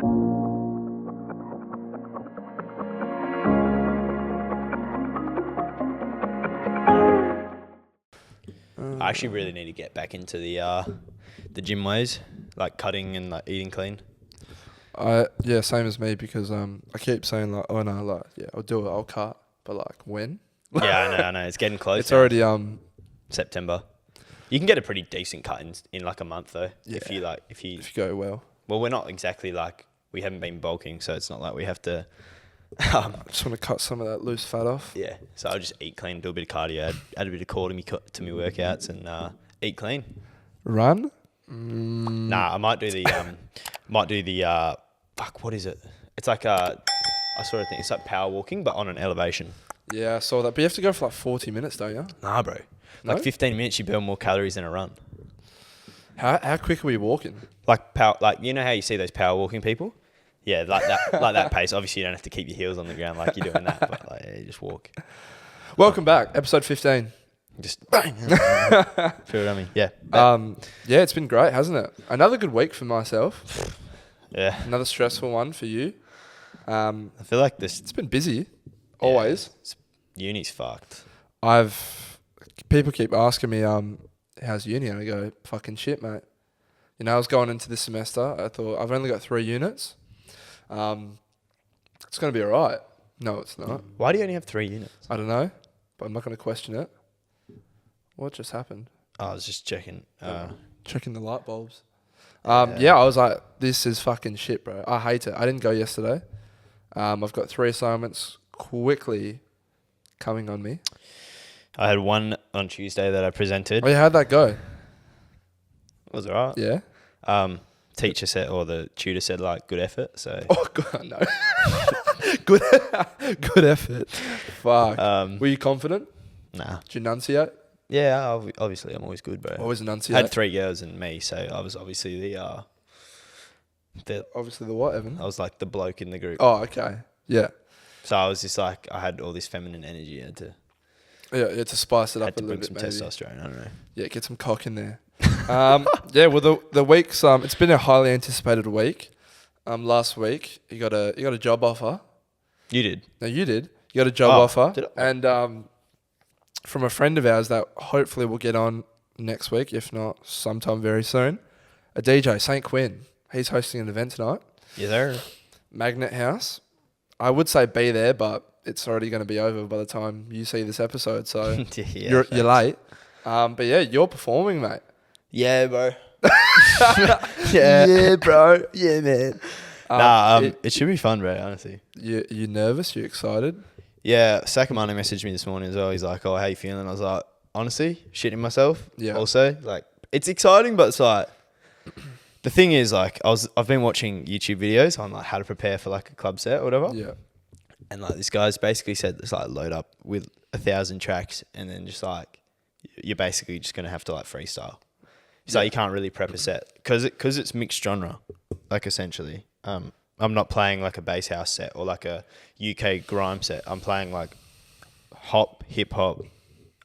I actually really need to get back into the gym ways, like cutting and like eating clean. Yeah, same as me, because I keep saying like, oh no, like yeah, I'll do it, I'll cut, but like when? Yeah, I know. It's getting close. It's already September. You can get a pretty decent cut in like a month though. Yeah. If you go well. Well, we're not exactly like, we haven't been bulking, so it's not like we have to. I just want to cut some of that loose fat off. Yeah, so I'll just eat clean, do a bit of cardio, add a bit of core to me workouts, and eat clean. Run? Nah, I might do the fuck, what is it? It's like I sort of think it's like power walking, but on an elevation. Yeah, I saw that. But you have to go for like 40 minutes, don't you? Nah, bro. No? Like 15 minutes, you burn more calories than a run. How quick are we walking? Like you know how you see those power walking people? Yeah, like that pace. Obviously, you don't have to keep your heels on the ground like you're doing that, but like, yeah, you just walk. Welcome back, episode 15. Just bang. Feel what I mean? Yeah. Yeah, it's been great, hasn't it? Another good week for myself. Yeah. Another stressful one for you. I feel like it's been busy. Always. Uni's fucked. People keep asking me, how's uni? And I go, fucking shit, mate. You know, I was going into this semester. I thought I've only got 3 units. It's going to be all right. No, it's not. Why do you only have 3 units? I don't know, but I'm not going to question it. What just happened? I was just checking. Checking the light bulbs. Yeah, I was like, this is fucking shit, bro. I hate it. I didn't go yesterday. I've got 3 assignments quickly coming on me. I had one on Tuesday that I presented. Oh, yeah, how'd that go? It was all right. Yeah? Teacher said, or the tutor said, like, good effort. So. Oh, God, no. Good effort. Fuck. Were you confident? Nah. Did you enunciate? Yeah, obviously, I'm always good, bro. Always enunciate. I had 3 girls and me, so I was obviously the obviously the what, Evan? I was like the bloke in the group. Oh, okay. Yeah. So I was just like, I had all this feminine energy. To spice it up a little bit. Had to bring some testosterone. I don't know. Yeah, get some cock in there. Yeah, well, the week's it's been a highly anticipated week. Last week you got a job offer. You did. No, you did. You got a job offer, did I? and from a friend of ours that hopefully we'll get on next week, if not sometime very soon. A DJ, St. Quinn. He's hosting an event tonight. You there? Magnet House. I would say be there, but it's already going to be over by the time you see this episode, so you're late. But yeah, you're performing, mate. Yeah, bro. Yeah, bro. Yeah, man. It should be fun, bro, honestly. You nervous? You excited? Yeah, Sakamani messaged me this morning as well. He's like, oh, how you feeling? I was like, honestly, shitting myself. Yeah. Also, like, it's exciting, but it's like, the thing is, like, I've been watching YouTube videos on like how to prepare for like a club set or whatever. Yeah. And like this guy's basically said it's like load up with 1,000 tracks and then just like you're basically just gonna have to like freestyle. So you can't really prep a set because it's mixed genre, like essentially. I'm not playing like a bass house set or like a UK grime set. I'm playing like pop, hip hop,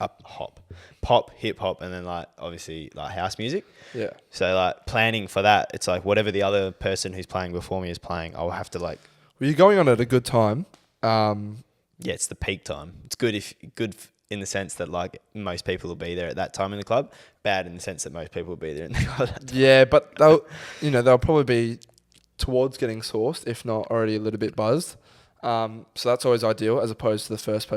and then like obviously like house music. Yeah. So like planning for that, it's like whatever the other person who's playing before me is playing, I'll have to like. Well, you're going on at a good time. Yeah, it's the peak time. It's good in the sense that like most people will be there at that time in the club. Bad in the sense that most people will be there in the club. Yeah, but they'll probably be towards getting sourced, if not already a little bit buzzed. So that's always ideal, as opposed to the first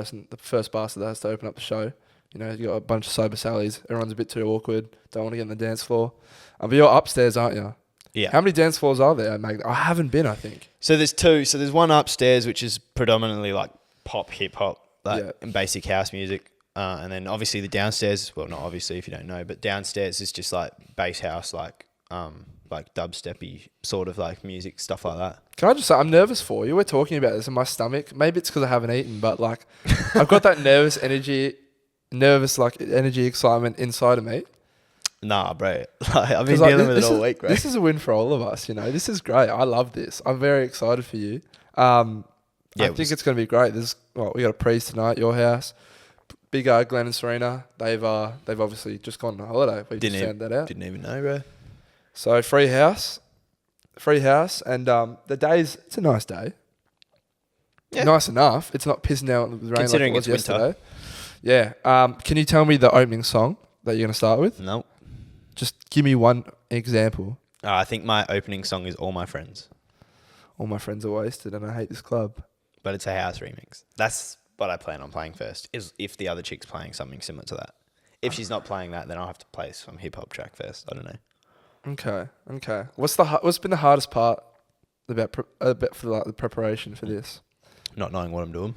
bastard that has to open up the show. You know, you got a bunch of sober Sallys. Everyone's a bit too awkward. Don't want to get on the dance floor. But you're upstairs, aren't you? Yeah. How many dance floors are there, Magnet? I haven't been, I think. So there's 2. So there's one upstairs, which is predominantly like pop, hip hop, and basic house music. And then obviously the downstairs, well, not obviously if you don't know, but downstairs is just like bass house, like dubsteppy sort of like music, stuff like that. Can I just say, I'm nervous for you. We're talking about this in my stomach. Maybe it's because I haven't eaten, but like I've got that nervous energy, excitement inside of me. Nah, bro. Like, I've been dealing with it all week, bro. This is a win for all of us, you know. This is great. I love this. I'm very excited for you. I think it's going to be great. We got a priest tonight at your house. Big Glenn and Serena. They've obviously just gone on holiday. We just found that out. Didn't even know, bro. So free house. free house, and it's a nice day. Yeah. Nice enough. It's not pissing down with rain Considering like it was it's winter. yesterday. Yeah. Can you tell me the opening song that you're going to start with? No. Just give me one example. I think my opening song is All My Friends. All my friends are wasted and I hate this club. But it's a house remix. That's what I plan on playing first, is if the other chick's playing something similar to that. If she's not playing that, then I'll have to play some hip-hop track first. I don't know. Okay. What's been the hardest part about for like the preparation for this? Not knowing what I'm doing.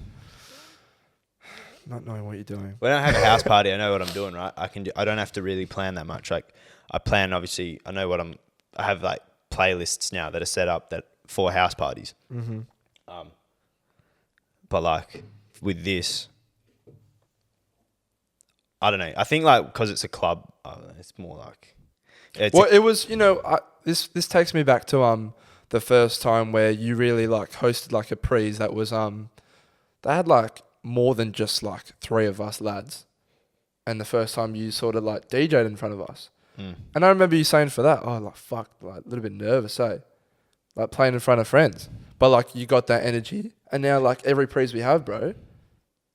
Not knowing what you're doing. When I have a house party, I know what I'm doing, right? I don't have to really plan that much. Like I plan, obviously, I know what I have like playlists now that are set up for house parties. Mm-hmm. But like with this, I don't know. I think like because it's a club, it's more like. It was, this takes me back to the first time where you really like hosted like a prees that was they had like more than just like 3 of us lads, and the first time you sort of like DJ'd in front of us, and I remember you saying for that, like fuck, like a little bit nervous, like playing in front of friends, but like you got that energy, and now like every prees we have, bro,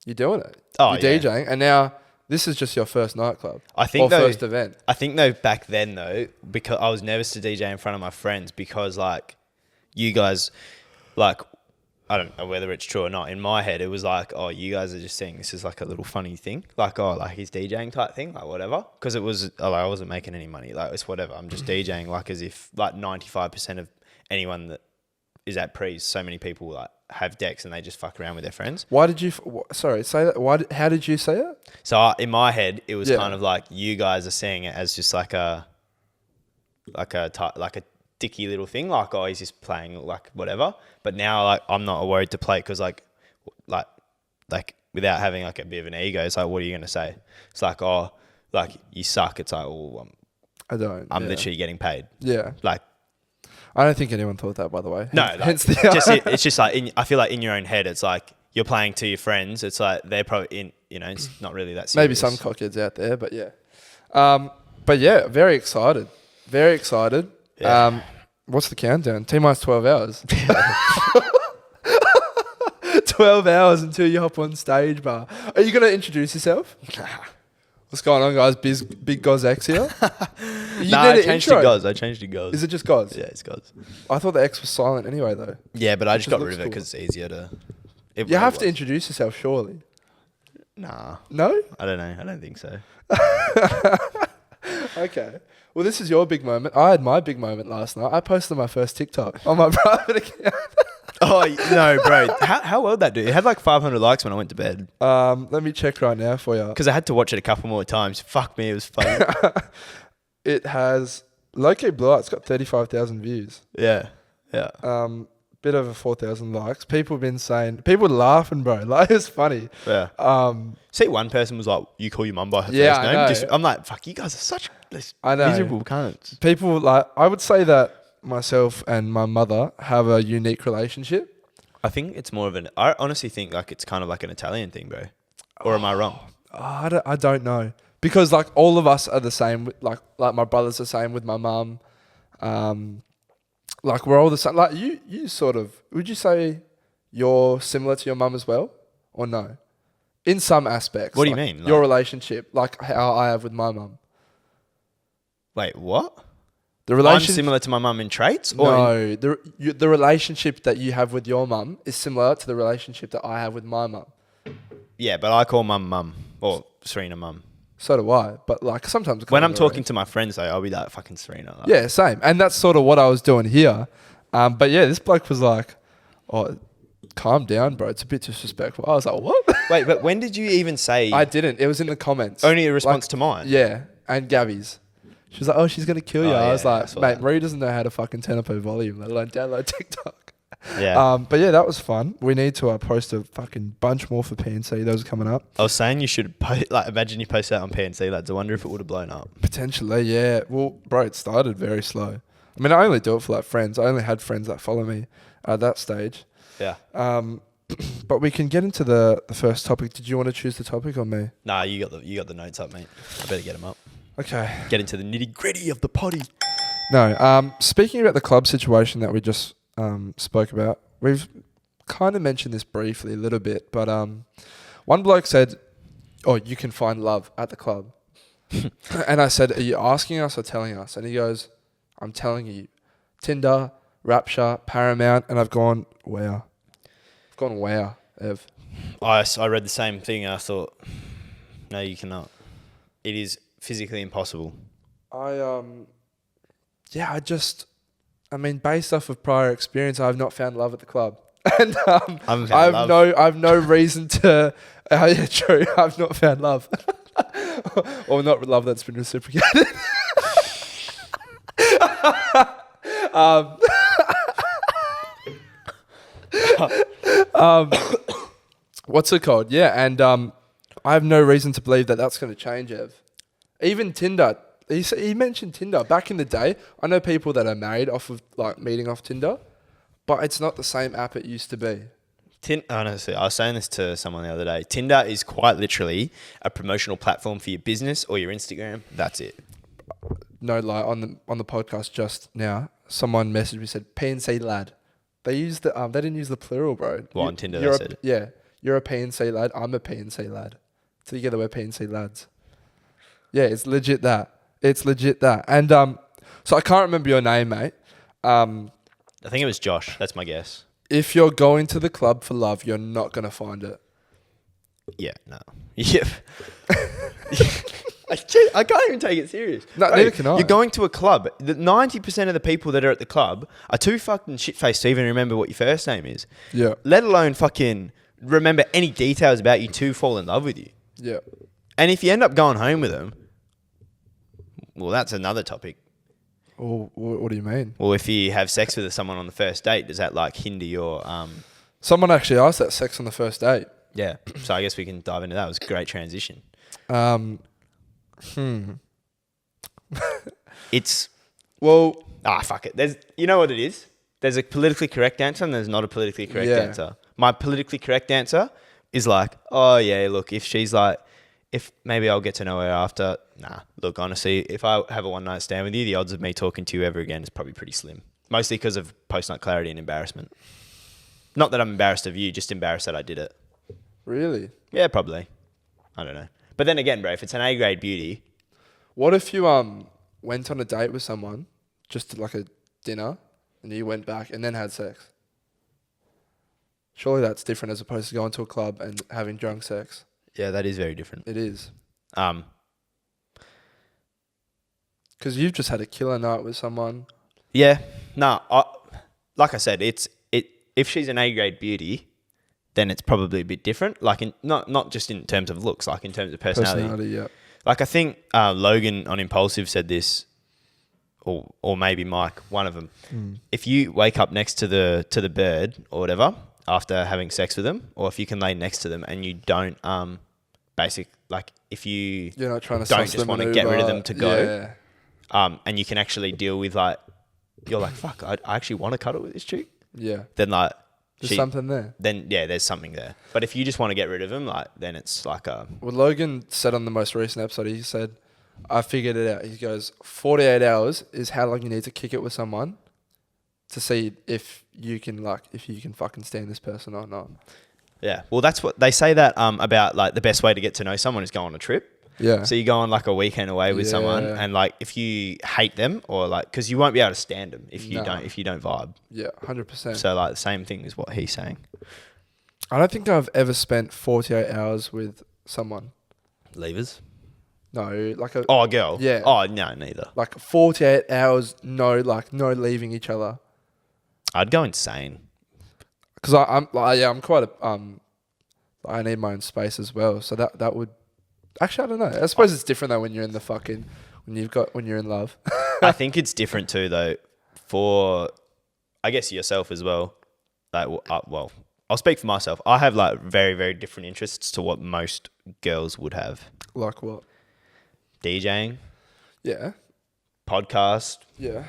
you're doing it, you're DJing, and now. This is just your first nightclub. First event. I think though back then though, because I was nervous to DJ in front of my friends because like you guys, like I don't know whether it's true or not. In my head, it was like, oh, you guys are just saying this is like a little funny thing, like oh, like he's DJing type thing, like whatever. Because it was like I wasn't making any money, like it's whatever. I'm just DJing like as if like 95% of anyone that is at prees, so many people like have decks and they just fuck around with their friends. Why did you? Sorry, say that. How did you say it? So in my head, it was kind of like you guys are seeing it as just like a dicky little thing, like oh he's just playing like whatever. But now like I'm not worried to play because like without having like a bit of an ego, it's like what are you gonna say? It's like oh like you suck. It's like oh I don't. I'm literally getting paid. Yeah. Like. I don't think anyone thought that, by the way. No, it's just like I feel like in your own head, it's like you're playing to your friends. It's like they're probably it's not really that serious. Maybe some cockheads out there, but yeah. But yeah, very excited. Very excited. Yeah. What's the countdown? T-minus 12 hours. 12 hours until you hop on stage, bar. Are you going to introduce yourself? What's going on, guys? Big Goz X here. I changed to Goz. I changed to Goz. Is it just Goz? Yeah, it's Goz. I thought the X was silent anyway, though. Yeah, but I just got rid of it because it's easier to... You have to introduce yourself, surely. Nah. No? I don't know. I don't think so. Okay. Well, this is your big moment. I had my big moment last night. I posted my first TikTok on my private account. Oh, no, bro. How well that do? It had like 500 likes when I went to bed. Let me check right now for you. Because I had to watch it a couple more times. Fuck me, it was funny. It has low-key blew up. It's got 35,000 views. Yeah. Bit over 4,000 likes. People laughing, bro. Like, it's funny. Yeah. See, one person was like, you call your mum by her first name? I'm like, fuck, you guys are such miserable cunts. People, like, I would say that myself and my mother have a unique relationship. I think it's more of I honestly think like it's kind of like an Italian thing, bro. Or am I wrong? I don't know. Because like all of us are the same. Like my brother's the same with my mum. Like we're all the same. Like you sort of, would you say you're similar to your mum as well? Or no? In some aspects. What do you mean? Your relationship, like how I have with my mum. Wait, what? I'm similar to my mum in traits? No, the relationship that you have with your mum is similar to the relationship that I have with my mum. Yeah, but I call mum, or Serena mum. So do I, but like sometimes... When I'm talking to my friends though, I'll be like fucking Serena. Like. Yeah, same. And that's sort of what I was doing here. But yeah, this bloke was like, oh, calm down, bro. It's a bit disrespectful. I was like, what? Wait, but when did you even say... I didn't. It was in the comments. Only a response to mine? Yeah, and Gabby's. She was like, oh, she's going to kill you. I was like, mate, Marie doesn't know how to fucking turn up her volume, let alone download TikTok. Yeah. But yeah, that was fun. We need to post a fucking bunch more for PNC. Those are coming up. I was saying you should imagine you post that on PNC, lads. I wonder if it would have blown up. Potentially, yeah. Well, bro, it started very slow. I mean, I only do it for like friends. I only had friends that follow me at that stage. Yeah. But we can get into the first topic. Did you want to choose the topic or me? Nah, you got the notes up, mate. I better get them up. Okay. Get into the nitty gritty of the potty. No. Speaking about the club situation that we just spoke about, we've kind of mentioned this briefly a little bit, but one bloke said, "Oh, you can find love at the club," and I said, "Are you asking us or telling us?" And he goes, "I'm telling you, Tinder, Rapture, Paramount," and I've gone, "Wow." I've gone, "Wow, Ev." I read the same thing. I thought, no, you cannot. It is physically impossible. I mean, based off of prior experience, I've not found love at the club, and I've no reason to. Yeah, true. I've not found love, or not love that's been reciprocated. What's it called? Yeah, and I have no reason to believe that that's going to change, Ev. Even Tinder. He mentioned Tinder. Back in the day, I know people that are married off of like meeting off Tinder, but it's not the same app it used to be. Honestly, I was saying this to someone the other day. Tinder is quite literally a promotional platform for your business or your Instagram. That's it. No lie. On the podcast just now, someone messaged me, said PNC lad. They used the they didn't use the plural, bro. Well, on Tinder they said. Yeah, you're a PNC lad. I'm a PNC lad. Together we're PNC lads. Yeah, it's legit that. It's legit that. And so I can't remember your name, mate. I think it was Josh. That's my guess. If you're going to the club for love, you're not going to find it. Yeah, no. Yeah. I can't even take it serious. No, neither can I. You're going to a club. 90% of the people that are at the club are too fucking shit-faced to even remember what your first name is. Yeah. Let alone fucking remember any details about you to fall in love with you. Yeah. And if you end up going home with them, well, that's another topic. Oh, what do you mean? Well, if you have sex with someone on the first date, does that like hinder your... Someone actually asked that, sex on the first date. Yeah. So I guess we can dive into that. It was a great transition. It's... Well... fuck it. You know what it is? There's a politically correct answer and there's not a politically correct answer. My politically correct answer is like, oh yeah, look, if she's like... If maybe I'll get to know her after. Nah, look, honestly, if I have a one night stand with you, the odds of me talking to you ever again is probably pretty slim. Mostly because of post-nut clarity and embarrassment. Not that I'm embarrassed of you, just embarrassed that I did it. Really? Yeah, probably. I don't know. But then again, bro, if it's an A-grade beauty... What if you went on a date with someone, just like a dinner, and you went back and then had sex? Surely that's different as opposed to going to a club and having drunk sex. Yeah, that is very different. It is. Because you've just had a killer night with someone. Yeah. No, like I said, if she's an A-grade beauty, then it's probably a bit different. Like not just in terms of looks, like in terms of personality. Yeah. Like I think Logan on Impulsive said this, or maybe Mike, one of them. If you wake up next to the bird or whatever after having sex with them, or if you can lay next to them and you don't if you're not trying to don't just want to get rid of them to go, and you can actually deal with like, you're like, fuck, I actually want to cuddle with this chick. Yeah. Then like there's something there. Then yeah, there's something there. But if you just want to get rid of them, like then it's like a... Well, Logan said on the most recent episode, he said, I figured it out. He goes, 48 hours is how long you need to kick it with someone to see if you can fucking stand this person or not. Yeah. Well, that's what they say that about like the best way to get to know someone is go on a trip. Yeah. So you go on like a weekend away with someone, and like if you hate them or like, because you won't be able to stand them if you don't vibe. Yeah, 100%. So like the same thing is what he's saying. I don't think I've ever spent 48 hours with someone. Levers? No, like a... Oh, a girl? Yeah. Oh, no, neither. Like 48 hours, no leaving each other. I'd go insane. Because I'm quite a... I need my own space as well. So that would... Actually, I don't know. I suppose it's different though when you're in the fucking... When you're in love. I think it's different too though for, I guess, yourself as well. Like, well, I'll speak for myself. I have like very, very different interests to what most girls would have. Like what? DJing. Yeah. Podcast. Yeah.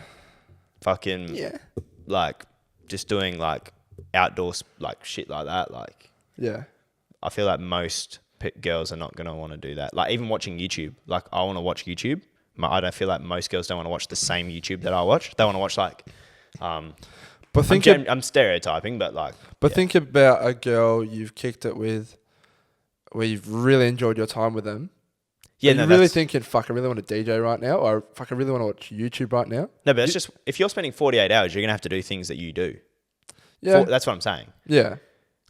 Fucking. Yeah. Like just doing like outdoors like shit like that. Like. Yeah. I feel like most girls are not going to want to do that. Like even watching YouTube. Like I want to watch YouTube I don't feel like most girls don't want to watch the same YouTube that I watch. They want to watch like, But I'm stereotyping, but like. But think about a girl you've kicked it with, where you've really enjoyed your time with them. Yeah, Are you really thinking, fuck, I really want to DJ right now, or fuck, I really want to watch YouTube right now? No, but it's just, if you're spending 48 hours, you're gonna have to do things that you do. Yeah, That's what I'm saying. yeah.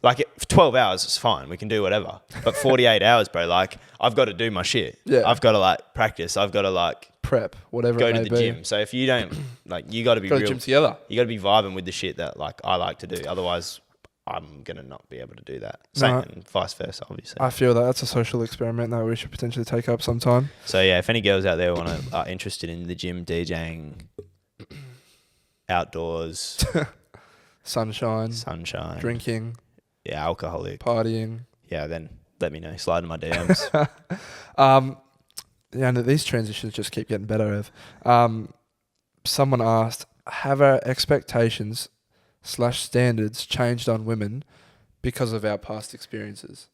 Like 12 hours is fine. We can do whatever. But 48 hours, bro, like I've got to do my shit. Yeah. I've got to like practice. I've got to like Prep, whatever go it to may the be. gym. So if you don't, like, you got to be Go to real. the gym together. You got to be vibing with the shit that like I like to do. Otherwise, I'm going to not be able to do that. Same and vice versa, obviously. I feel that's a social experiment that we should potentially take up sometime. So yeah, if any girls out there are interested in the gym, DJing, outdoors, Sunshine, drinking, yeah, alcoholic, partying. yeah, then let me know. Slide in my DMs. Yeah, and these transitions just keep getting better. Someone asked, have our expectations/standards changed on women because of our past experiences?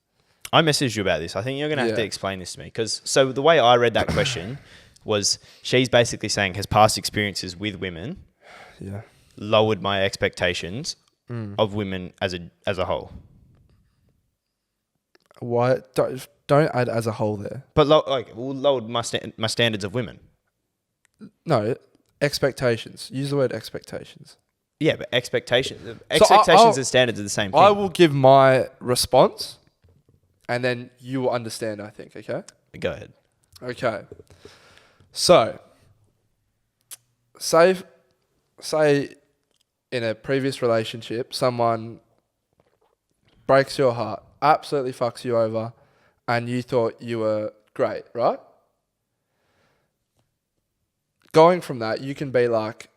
I messaged you about this. I think you're going to have to explain this to me. So the way I read that question was she's basically saying, has past experiences with women lowered my expectations of women as a whole? Why don't add as a whole there? But lowered my standards of women. No, expectations. Use the word expectations. Yeah, but expectations I'll and standards are the same thing. I will give my response, and then you will understand, I think, okay? Go ahead. Okay. So, say in a previous relationship, someone breaks your heart, absolutely fucks you over, and you thought you were great, right? Going from that, you can be like,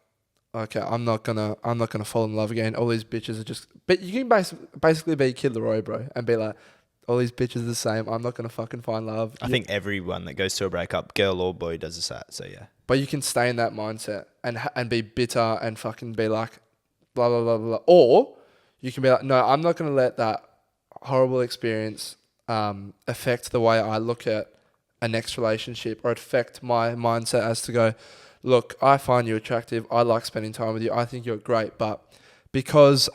okay, I'm not gonna fall in love again. All these bitches are just. But you can basically be Kid Leroy, bro, and be like, all these bitches are the same. I'm not gonna fucking find love. I think everyone that goes through a breakup, girl or boy, does that. So yeah. But you can stay in that mindset and be bitter and fucking be like, blah blah blah blah. Or you can be like, no, I'm not gonna let that horrible experience affect the way I look at a next relationship, or affect my mindset as to go, look, I find you attractive. I like spending time with you. I think you're great. But because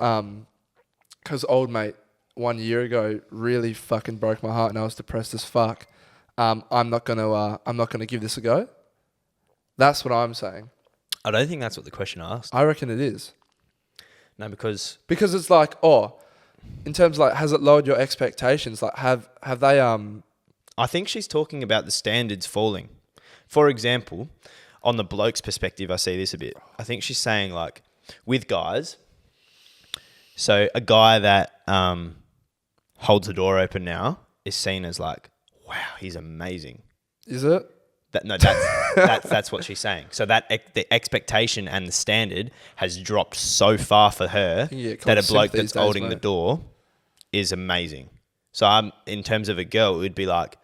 old mate 1 year ago really fucking broke my heart and I was depressed as fuck, I'm not gonna give this a go. That's what I'm saying. I don't think that's what the question asked. I reckon it is. No, because it's like, in terms of like, has it lowered your expectations? Like, have they I think she's talking about the standards falling. For example, on the bloke's perspective, I see this a bit. I think she's saying like with guys, so a guy that holds the door open now is seen as like, wow, he's amazing. Is it? That's what she's saying. So that the expectation and the standard has dropped so far for her that a bloke that's holding the door is amazing. So in terms of a girl, it would be like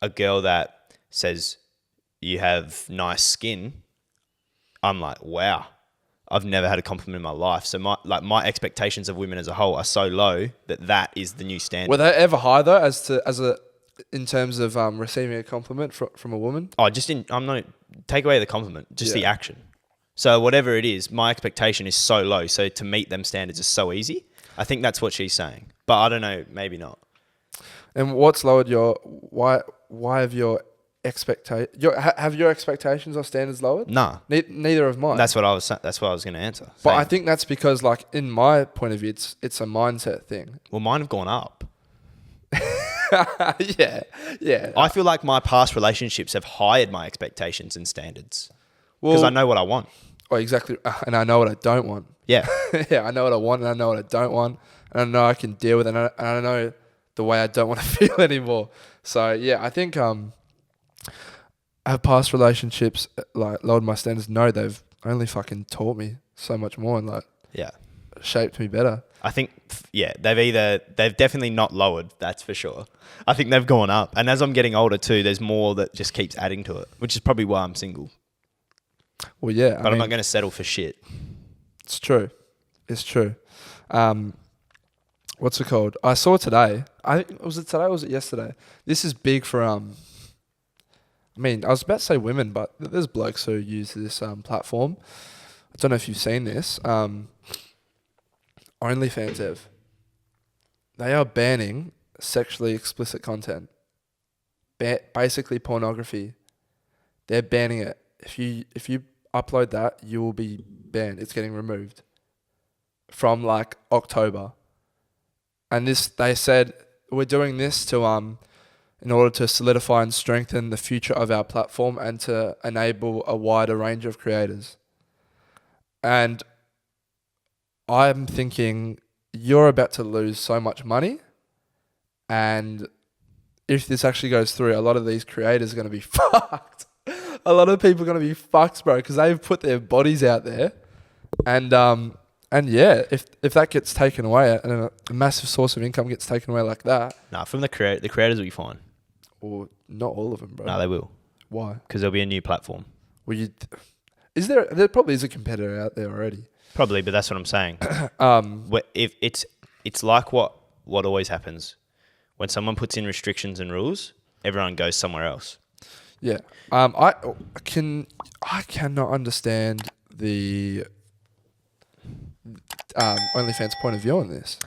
a girl that says you have nice skin. I'm like, wow, I've never had a compliment in my life. So my expectations of women as a whole are so low that is the new standard. Were they ever high though, in terms of receiving a compliment from a woman? I'm not take away the compliment, just the action. So whatever it is, my expectation is so low. So to meet them standards is so easy. I think that's what she's saying, but I don't know, maybe not. And what's lowered why have your expectations or standards lowered? Nah. Neither of mine. That's what I was going to answer. But Same. I think that's because, like, in my point of view, it's a mindset thing. Well, mine have gone up. Yeah. I feel like my past relationships have hired my expectations and standards because I know what I want. Oh, exactly. And I know what I don't want. Yeah. Yeah, I know what I want and I know what I don't want. And I know I can deal with it. And I know the way I don't want to feel anymore. So, yeah, I think have past relationships like lowered my standards? No, they've only fucking taught me so much more and shaped me better. I think they've definitely not lowered, that's for sure. I think they've gone up. And as I'm getting older too, there's more that just keeps adding to it, which is probably why I'm single. Well, yeah. But I'm not going to settle for shit. It's true. What's it called? I saw today. Was it today or was it yesterday? This is big for I mean, I was about to say women, but there's blokes who use this platform. I don't know if you've seen this. OnlyFans, Ev. They are banning sexually explicit content. Basically pornography. They're banning it. If you upload that, you will be banned. It's getting removed from like October. And this, they said, we're doing this to in order to solidify and strengthen the future of our platform and to enable a wider range of creators. And I'm thinking, you're about to lose so much money, and if this actually goes through, a lot of these creators are going to be fucked. A lot of people are going to be fucked, bro, because they've put their bodies out there, and yeah, if that gets taken away and a massive source of income gets taken away like that, From the creators will be fine. or not all of them, bro. No, they will, Why? because there'll be a new platform. Well, there probably is a competitor out there already. Probably, but that's what I'm saying. If it's like what always happens when someone puts in restrictions and rules, everyone goes somewhere else. Yeah. I cannot understand the OnlyFans point of view on this.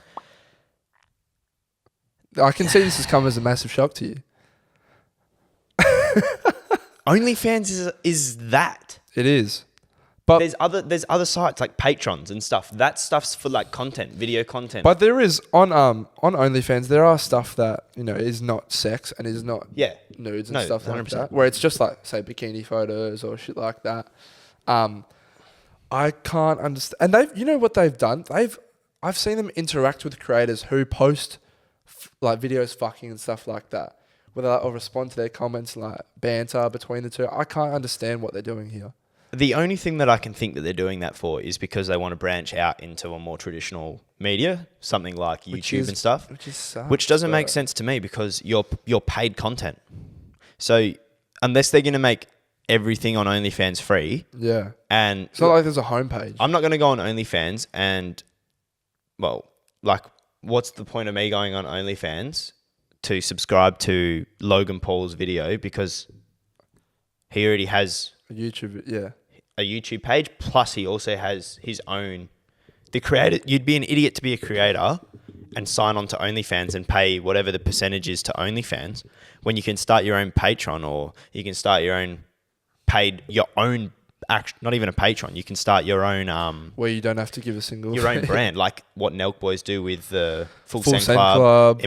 I can see this has come as a massive shock to you. OnlyFans is that. It is. But There's other sites like Patrons and stuff. That stuff's for like content, video content. But there is on OnlyFans there are stuff that, is not sex and is not nudes and stuff like 100%. that. Where it's just like, say, bikini photos or shit like that. I can't understand. And what they've done? I've seen them interact with creators who post like videos fucking and stuff like that. Where they'll respond to their comments like banter between the two. I can't understand what they're doing here. The only thing that I can think that they're doing that for is because they want to branch out into a more traditional media, something like YouTube and stuff, which doesn't make sense to me because you're paid content. So unless they're going to make everything on OnlyFans free, and it's not like there's a homepage. I'm not going to go on OnlyFans and, well, like, what's the point of me going on OnlyFans to subscribe to Logan Paul's video because he already has a YouTube page, plus he also has his own. The creator, you'd be an idiot to be a creator and sign on to OnlyFans and pay whatever the percentage is to OnlyFans when you can start your own Patreon, or you can start your own not even a Patreon. You can start your own where you don't have to give a single your own brand, like what Nelk Boys do with the Full Send Send Club.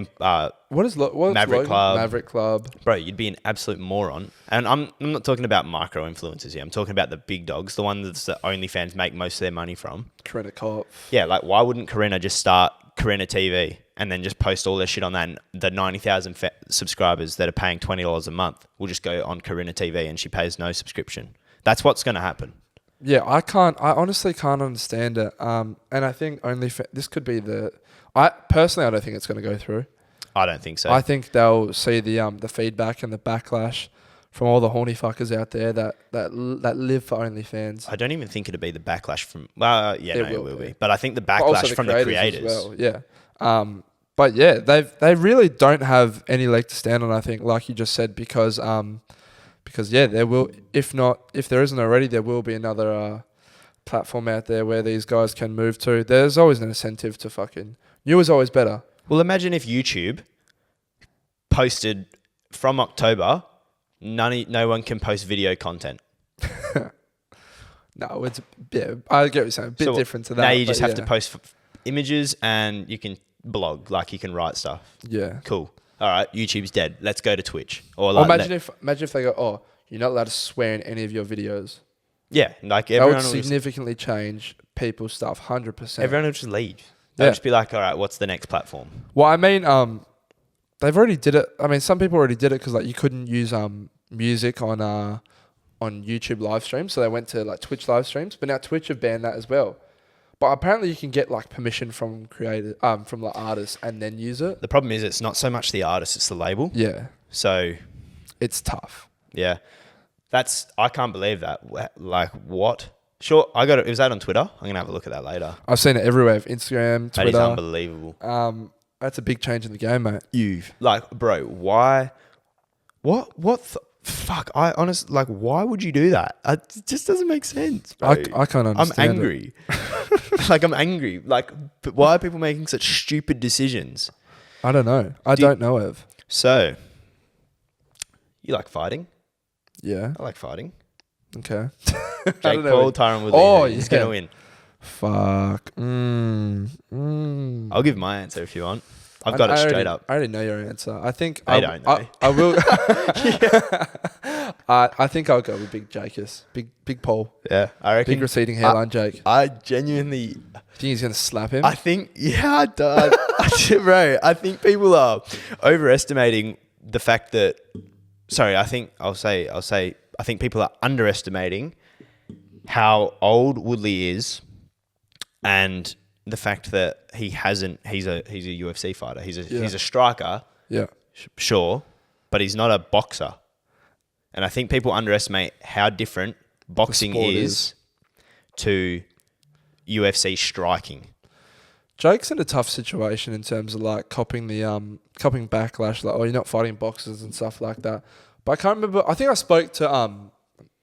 What's Maverick Club. Maverick Club. Bro, you'd be an absolute moron. And I'm not talking about micro influencers here. I'm talking about the big dogs, the ones that OnlyFans make most of their money from. Corinna Cop. Yeah, like why wouldn't Corinna just start Corinna TV and then just post all their shit on that, and the 90,000 subscribers that are paying $20 a month will just go on Corinna TV and she pays no subscription. That's what's going to happen. Yeah, I honestly can't understand it. And I think this could be I don't think it's going to go through. I don't think so. I think they'll see the feedback and the backlash from all the horny fuckers out there that live for OnlyFans. I don't even think it'll be the backlash from. Well, yeah, it will be. But I think the backlash from the creators. As well, yeah. But yeah, they really don't have any leg to stand on. I think, like you just said, because there will, if there isn't already, there will be another platform out there where these guys can move to. There's always an incentive to fucking. New is always better. Well, imagine if YouTube posted from October, no one can post video content. No, I get what you're saying. A bit different to that. Now you just have to post images and you can blog, like you can write stuff. Yeah. Cool. All right, YouTube's dead. Let's go to Twitch. Or imagine if they go, you're not allowed to swear in any of your videos. Yeah, like everyone that would significantly change people's stuff, 100%. Everyone would just leave. They'll just be like, all right, what's the next platform? Well, I mean, they've already did it. I mean, some people already did it because like you couldn't use music on YouTube live streams, so they went to like Twitch live streams. But now Twitch have banned that as well. But apparently you can get like permission from creators, from the artists, and then use it. The problem is it's not so much the artist, it's the label. Yeah. So it's tough. Yeah. I can't believe that. Like what? Sure, I got it. Was that on Twitter? I'm gonna have a look at that later. I've seen it everywhere. Instagram, Twitter. That is unbelievable. That's a big change in the game, mate. Like, bro, why? What? fuck, I honestly, like, why would you do that? It just doesn't make sense, bro. I can't I'm understand. angry. Like, I'm angry. Like, but why are people making such stupid decisions? I don't know. I don't know, Ev. So, you like fighting? Yeah. I like fighting. Okay. Jake Paul, Tyron Woodley. Oh, He's going to win. Fuck. I'll give my answer if you want. I've got it straight up. I already know your answer. I think I don't know. I will. I think I'll go with Big Jakeus. Big Paul. Yeah, I reckon. Big receding hairline Jake. I genuinely... Do you think he's going to slap him? I think, yeah, bro, I think people are overestimating the fact that... Sorry, I think I think people are underestimating how old Woodley is and the fact that he's a UFC fighter. He's a striker. Yeah. Sure, but he's not a boxer. And I think people underestimate how different boxing is to UFC striking. Jake's in a tough situation in terms of like copping backlash, like, oh, you're not fighting boxers and stuff like that. But I can't remember. I think I spoke to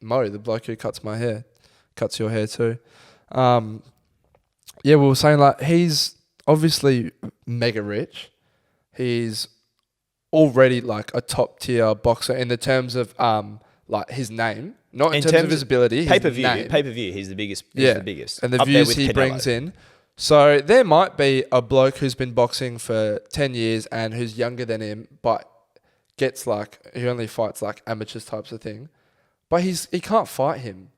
Mo, the bloke who cuts your hair too. Yeah, we were saying like he's obviously mega rich. He's already like a top tier boxer in the terms of like his name, not in terms of his ability. Pay per view. He's the biggest. He's the biggest, and the views he brings in. So there might be a bloke who's been boxing for 10 years and who's younger than him, but gets like, he only fights like amateurs types of thing. But he can't fight him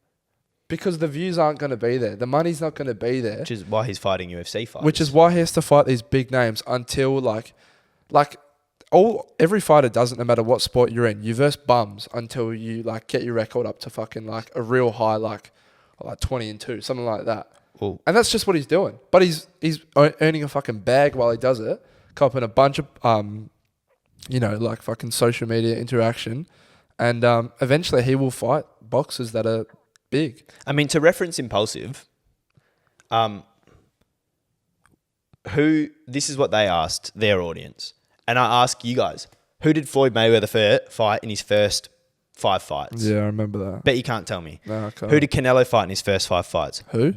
because the views aren't going to be there. The money's not going to be there. Which is why he's fighting UFC fighters. Which is why he has to fight these big names until every fighter doesn't, no matter what sport you're in. You verse bums until you like get your record up to fucking like a real high, like 20-2, something like that. Well, and that's just what he's doing. But he's earning a fucking bag while he does it, copping a bunch of, like fucking social media interaction. And eventually he will fight boxers that are big. I mean, to reference Impulsive, this is what they asked their audience. And I ask you guys, who did Floyd Mayweather fight in his first 5 fights? Yeah, I remember that. Bet you can't tell me. No, I can't. Who did Canelo fight in his first 5 fights? Who?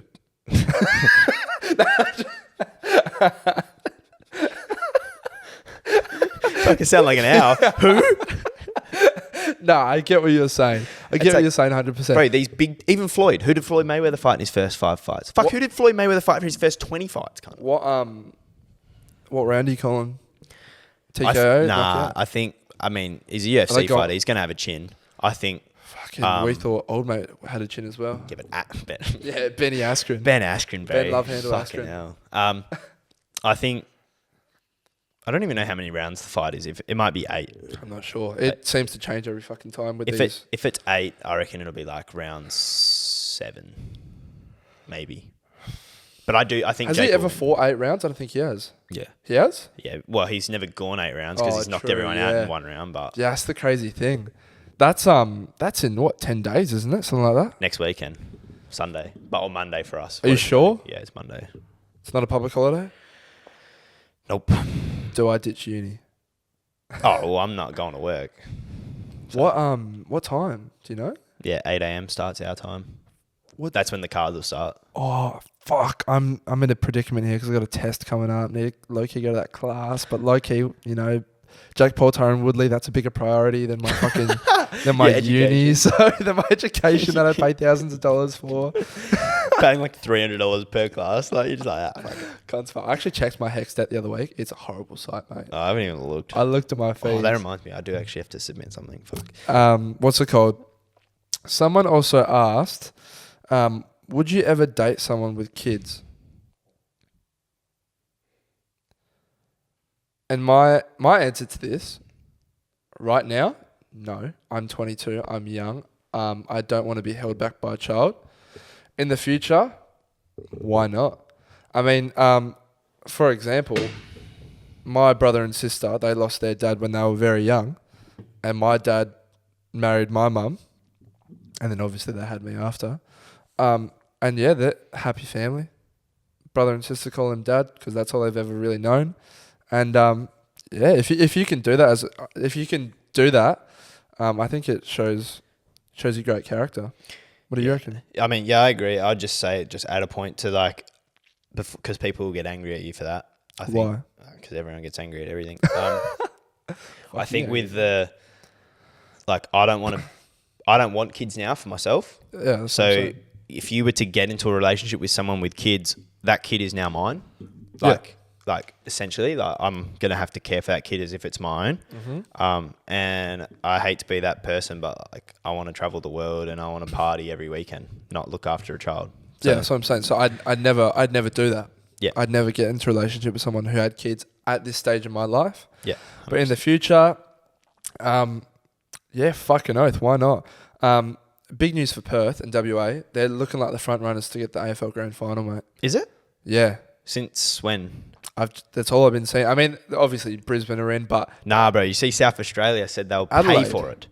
Fucking sound like an owl. Who? No, I get what you're saying. I get what you're saying 100%. Bro, these big... Even Floyd. Who did Floyd Mayweather fight in his first 5 fights? Fuck, who did Floyd Mayweather fight in his first 20 fights? Cunt? What round are you calling? TKO? He's a UFC fighter. He's going to have a chin. I think... Fucking, we thought old mate had a chin as well. Yeah, but... Yeah, Benny Askren. Ben Askren, bro. Ben Love Handle Fucking Askren. Hell. I think... I don't even know how many rounds the fight is. It might be 8. I'm not sure. It seems to change every fucking time with these. If it's 8, I reckon it'll be like round 7, maybe. But I think. Has he ever fought 8 rounds? I don't think he has. Yeah. He has? Yeah. Well, he's never gone 8 rounds because he's knocked everyone out in 1 round. But yeah, that's the crazy thing. That's in what, 10 days, isn't it? Something like that. Next weekend, Sunday, or Monday for us. Are you sure? Yeah, it's Monday. It's not a public holiday? Nope. Do I ditch uni? Oh, well, I'm not going to work. So. What time? Do you know? Yeah, 8 a.m. starts our time. That's when the cars will start. Oh, fuck. I'm in a predicament here because I've got a test coming up. Need to low-key go to that class. But low-key, Jake Paul, Tyron Woodley, that's a bigger priority than my fucking than my uni. So than my education that I pay thousands of dollars for. Paying like $300 per class. Like, you're just like, I actually checked my HEC stat the other week. It's a horrible site, mate. I haven't even looked. I looked at my feed. Oh, that reminds me. I do actually have to submit something. Fuck. What's it called? Someone also asked, would you ever date someone with kids? And my answer to this, right now, no. I'm 22. I'm young. I don't want to be held back by a child. In the future, why not? I mean, for example, my brother and sister, they lost their dad when they were very young. And my dad married my mum. And then obviously they had me after. And yeah, they're a happy family. Brother and sister call him dad because that's all they've ever really known. And yeah, if you can do that, I think it shows you great character. What do you reckon? I mean, yeah, I agree. I'd just say, just add a point to like, because people will get angry at you for that. I think. Why? Because everyone gets angry at everything. I think with the, like, I don't want kids now for myself. Yeah. That's So if you were to get into a relationship with someone with kids, that kid is now mine. Like essentially, like I'm gonna have to care for that kid as if it's my own. Mm-hmm. And I hate to be that person, but like I want to travel the world and I want to party every weekend, not look after a child. So, yeah, that's what I'm saying. So I'd never do that. Yeah. I'd never get into a relationship with someone who had kids at this stage of my life. Yeah. 100%. But in the future, yeah, fucking oath, why not? Big news for Perth and WA. They're looking like the front runners to get the AFL Grand Final, mate. Is it? Yeah. Since when? That's all I've been seeing. I mean, obviously Brisbane are in, but Nah, bro. You see, South Australia said they'll pay Adelaide. for it.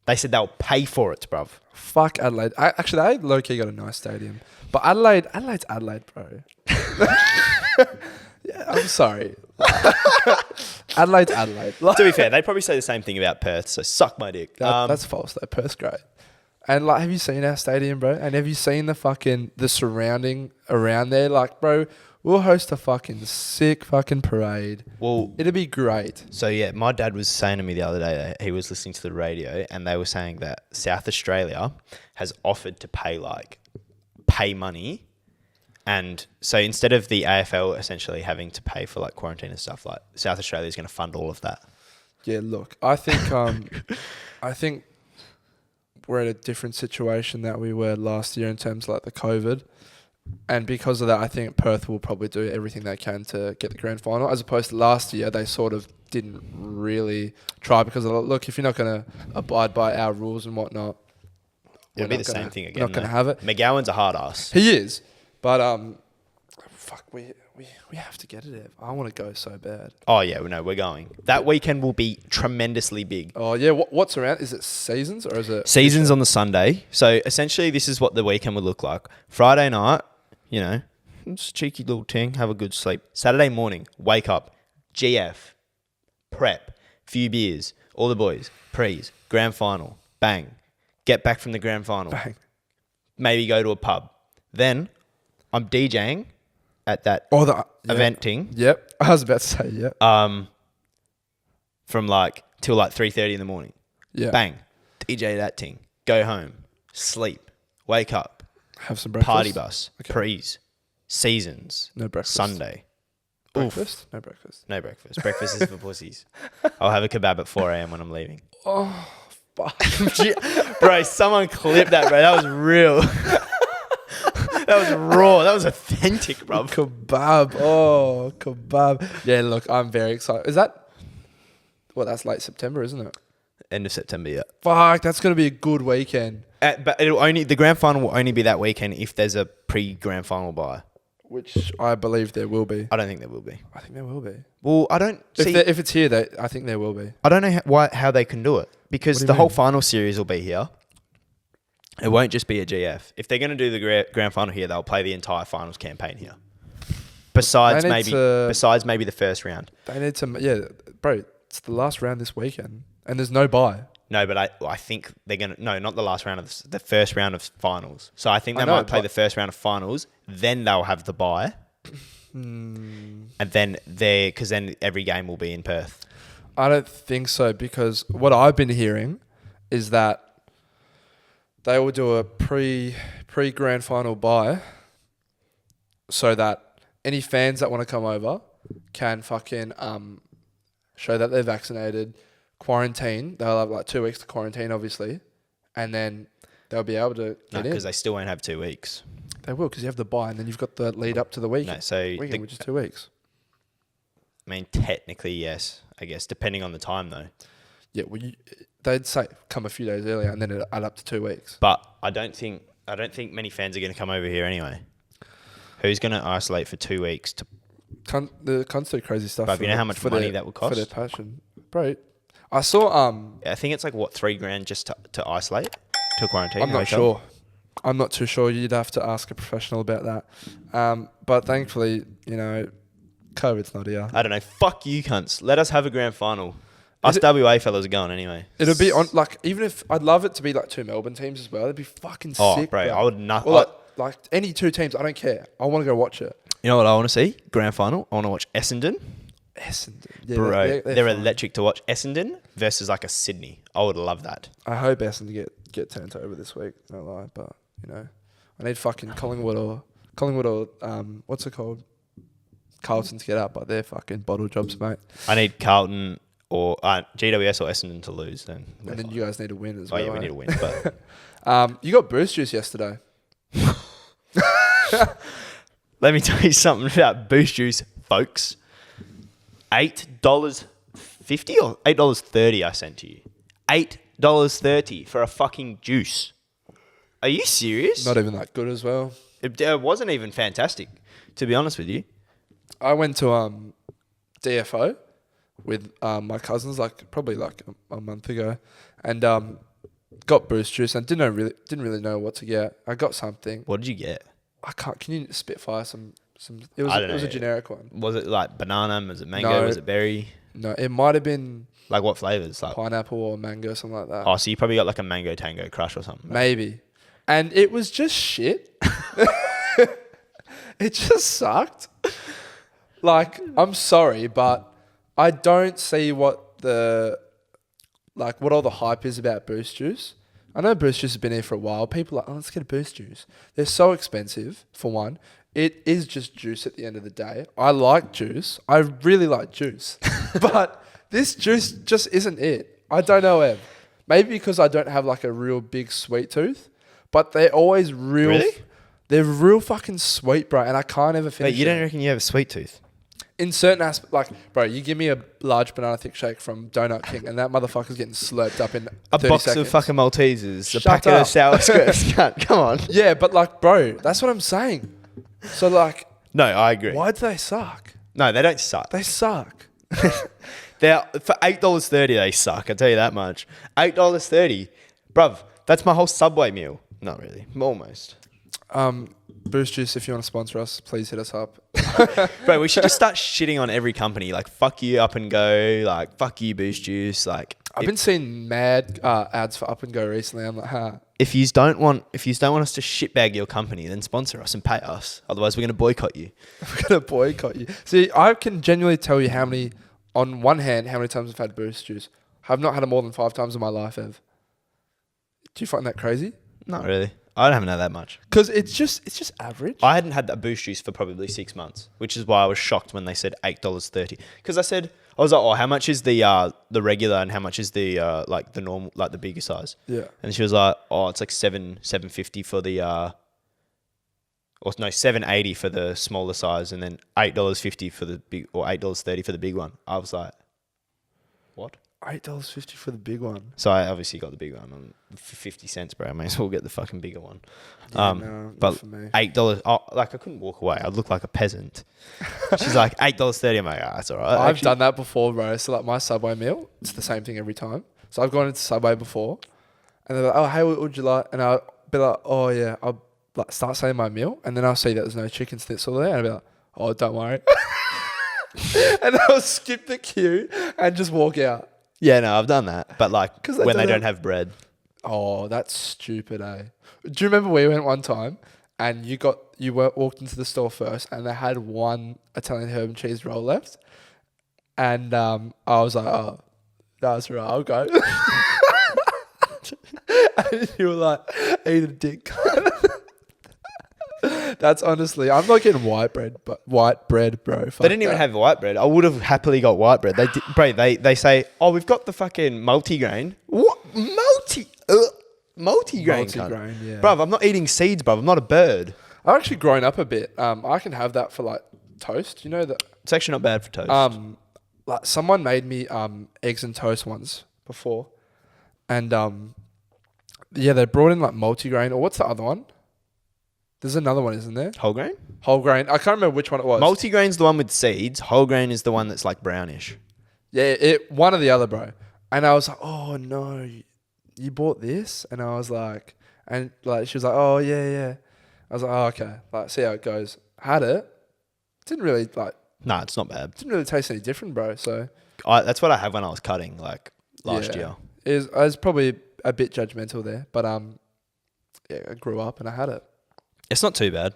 They said they'll pay for it, bruv. fuck Adelaide. Actually, they low-key got a nice stadium. But Adelaide's Adelaide, bro. Yeah, I'm sorry. Adelaide's Adelaide. To be fair, they probably say the same thing about Perth, so suck my dick. That's false though. Perth's great. And like, have you seen our stadium, bro? And have you seen the surrounding around there? Like, bro, we'll host a fucking sick fucking parade. Well, it'll be great. So yeah, my dad was saying to me the other day that he was listening to the radio and they were saying that South Australia has offered to pay money. And so instead of the AFL essentially having to pay for like quarantine and stuff, like South Australia is going to fund all of that. Yeah, look, I think we're in a different situation that we were last year in terms of like the COVID. And because of that, I think Perth will probably do everything they can to get the grand final, as opposed to last year, they sort of didn't really try because, look, if you're not going to abide by our rules and whatnot, It'll be the same thing again. We're not going to have it. McGowan's a hard ass. He is. But, fuck, we have to get it, Ev. I want to go so bad. Oh, yeah, no, we're going. That weekend will be tremendously big. Oh, yeah. What's around? Is it Seasons or is it... Seasons on the Sunday. So, essentially, this is what the weekend would look like. Friday night, you know, just a cheeky little ting, have a good sleep. Saturday morning, wake up, GF, prep, few beers, all the boys, prees, grand final, bang. Get back from the grand final. Bang. Maybe go to a pub. Then I'm DJing at that eventing. Yep. I was about to say, yep. From like till like 3:30 in the morning. Yeah. Bang. DJ that ting. Go home. Sleep. Wake up. Have some breakfast. Party bus. Okay. Prees. Seasons. No breakfast. Sunday. Breakfast? Oof. No breakfast. No breakfast. Breakfast is for pussies. I'll have a kebab at 4 a.m. when I'm leaving. Oh, fuck. Bro, someone clip that, bro. That was real. That was raw. That was authentic, bro. Kebab. Oh, kebab. Yeah, look, I'm very excited. Is that... Well, that's late September, isn't it? End of September, yeah. Fuck, that's going to be a good weekend. But the grand final will only be that weekend if there's a pre-grand final bye. Which I believe there will be. I don't think there will be. I think there will be. Well, I don't see... If it's here, I think there will be. I don't know how they can do it. Because the whole final series will be here. It won't just be a GF. If they're going to do the grand final here, they'll play the entire finals campaign here. Besides maybe the first round. They need to... Yeah, bro, it's the last round this weekend. And there's no bye. No, but I think they're going to... No, not the last round of the first round of finals. So I think they might play the first round of finals. Then they'll have the bye. And then because then every game will be in Perth. I don't think so, because what I've been hearing is that they will do a pre-grand final bye so that any fans that want to come over can fucking show that they're vaccinated, quarantine. They'll have like 2 weeks to quarantine, obviously, and then they'll be able to get in. Because they still won't have 2 weeks. They will, because you have the bye, and then you've got the lead up to the weekend. No, so weekend, which is 2 weeks. I mean, technically, yes, I guess, depending on the time, though. Yeah, well, they'd say come a few days earlier, and then it'll add up to 2 weeks. But I don't think many fans are going to come over here anyway. Who's going to isolate for 2 weeks? The constant crazy stuff. But you know how much money that would cost? For their passion. Bro, I saw... I think it's like, what, $3,000 just to isolate? To quarantine? I'm not sure. I'm not too sure. You'd have to ask a professional about that. But thankfully, you know, COVID's not here. I don't know. Fuck you, cunts. Let us have a grand final. Us WA fellas are going anyway. It'll be on like even if I'd love it to be like 2 Melbourne teams as well. It'd be fucking sick, bro. I would not. Or like any 2 teams. I don't care. I want to go watch it. You know what I want to see? Grand final. I want to watch Essendon. Yeah, Bro, they're fine. electric to watch. Essendon versus like a Sydney. I would love that. I hope Essendon get turned over this week. No lie, but you know, I need fucking Collingwood or what's it called? Carlton to get out, but they're fucking bottle jobs, mate. I need Carlton or GWS or Essendon to lose. Then and then you guys need to win as well. Oh yeah, we need to win. But you got Boost Juice yesterday. let me tell you something about Boost Juice, folks. $8.50 or $8.30 I sent to you. $8.30 for a fucking juice. Are you serious? Not even that good as well. It wasn't even fantastic, to be honest with you. I went to DFO with my cousins probably a month ago, and got Boost Juice and didn't really know what to get. I got something. What did you get? I can't. Can you spitfire some? It was a generic one. Was it like banana? Was it mango? No. Was it berry? No, it might have been Like what flavors? Like pineapple or mango, something like that. oh, so you probably got like a mango tango crush or something. Maybe. And it was just shit. It just sucked. Like, I'm sorry, but I don't see what all the hype is about Boost Juice. I know Boost Juice has been here for a while. People are like, oh, let's get a Boost Juice. They're so expensive, for one. It is just juice at the end of the day. I like juice. I really like juice. But this juice just isn't it. I don't know, Ev. Maybe because I don't have like a real big sweet tooth. But they're always real. Really? They're real fucking sweet, bro. And I can't ever finish Wait, you it. don't reckon you have a sweet tooth? In certain aspects, like, bro, you give me a large banana thick shake from Donut King and that motherfucker's getting slurped up in 30 A box seconds. of fucking Maltesers, Shut a packet up. of sour scripts. Come on. Yeah, but like, bro, that's what I'm saying. So like, No, I agree. why do they suck? No, they don't suck. They suck. They're for $8.30. They suck. I tell you that much. $8.30, bruv. That's my whole Subway meal. Not really, almost. Boost Juice, if you want to sponsor us, please hit us up. Bro, we should just start shitting on every company. Like, fuck you, Up and Go. Like, fuck you, Boost Juice. Like, I've been seeing mad ads for Up and Go recently. I'm like, huh. if you don't want us to shitbag your company, then sponsor us and pay us. Otherwise, we're gonna boycott you. We're gonna boycott you. See, I can genuinely tell you how many times I've had Boost Juice. I've not had it more than 5 times in my life, Ev. Do you find that crazy? Not really. I haven't had that much. Because it's just average. I hadn't had that Boost Juice for probably 6 months, which is why I was shocked when they said $8.30. Because I was like, oh, how much is the regular and how much is the like the normal, like the bigger size? Yeah. And she was like, oh, it's like $7.50 for the or no, $7.80 for the smaller size, and then $8.50 for the big, or $8.30 for the big one. I was like, what? $8.50 for the big one. So I obviously got the big one for 50 cents, bro. I may as well get the fucking bigger one. Yeah, no, but not for me. $8, like I couldn't walk away. I'd look like a peasant. She's like, $8.30. I'm like, that's all right. I've done that before, bro. So like my Subway meal, it's the same thing every time. So I've gone into Subway before, and they're like, oh, hey, what would you like? And I'll be like, oh yeah, I'll like start saying my meal, and then I'll see that there's no chicken schnitzel there, and I'll be like, oh, don't worry. And I'll skip the queue and just walk out. Yeah, no, I've done that. But like when they don't have bread. Oh, that's stupid, eh? Do you remember we went one time and you walked into the store first and they had one Italian herb and cheese roll left, and I was like, oh, that's right, I'll go. And you were like, eat a dick. That's honestly, I'm not getting white bread, bro. Fuck They didn't even have white bread. I would have happily got white bread. They did, bro. They say, oh, we've got the fucking multigrain. What multigrain? Multigrain, yeah. Bruv, I'm not eating seeds, bruv. I'm not a bird. I've actually grown up a bit. I can have that for like toast. You know that. It's actually not bad for toast. Like someone made me eggs and toast once before, and yeah, they brought in like multigrain, or what's the other one? There's another one, isn't there? Whole grain? Whole grain. I can't remember which one it was. Multigrain's the one with seeds. Whole grain is the one that's like brownish. Yeah, one or the other, bro. And I was like, oh no, you bought this? And I was like, and like she was like, oh yeah. I was like, oh okay, like see how it goes. Had it. Didn't really like Nah, it's not bad. Didn't really taste any different, bro. So That's what I had when I was cutting, like last year. I was probably a bit judgmental there, but yeah, I grew up and I had it. It's not too bad.